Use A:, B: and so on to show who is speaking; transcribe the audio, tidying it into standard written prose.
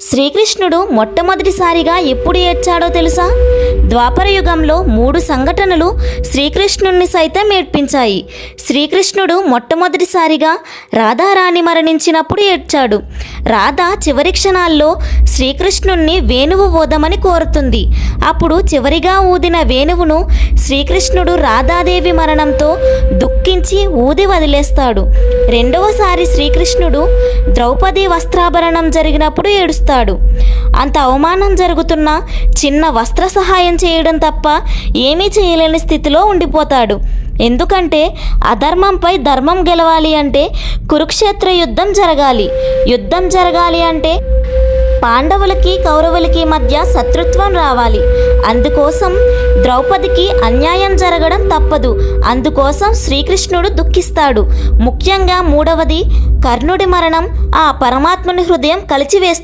A: శ్రీకృష్ణుడు మొట్టమొదటిసారిగా ఎప్పుడు ఏడ్చాడో తెలుసా? ద్వాపర యుగంలో 3 సంఘటనలు శ్రీకృష్ణుణ్ణి సైతం ఏడ్పించాయి. శ్రీకృష్ణుడు మొట్టమొదటిసారిగా రాధారాణి మరణించినప్పుడు ఏడ్చాడు. రాధ చివరి క్షణాల్లో శ్రీకృష్ణుణ్ణి వేణువు ఊదమని కోరుతుంది. అప్పుడు చివరిగా ఊదిన వేణువును శ్రీకృష్ణుడు రాధాదేవి మరణంతో దుఃఖించి ఊది వదిలేస్తాడు. రెండవసారి శ్రీకృష్ణుడు ద్రౌపది వస్త్రాభరణం జరిగినప్పుడు ఏడుస్తాడు. అంత అవమానం జరుగుతున్నా చిన్న వస్త్ర సహాయం చేయడం తప్ప ఏమీ చేయలేని స్థితిలో ఉండిపోతాడు. ఎందుకంటే అధర్మంపై ధర్మం గెలవాలి అంటే కురుక్షేత్ర యుద్ధం జరగాలి. యుద్ధం జరగాలి అంటే పాండవులకి కౌరవులకి మధ్య శత్రుత్వం రావాలి. అందుకోసం ద్రౌపదికి అన్యాయం జరగడం తప్పదు. అందుకోసం శ్రీకృష్ణుడు దుఃఖిస్తాడు. ముఖ్యంగా 3వది కర్ణుడి మరణం ఆ పరమాత్ముని హృదయం కలిచివేస్తుంది.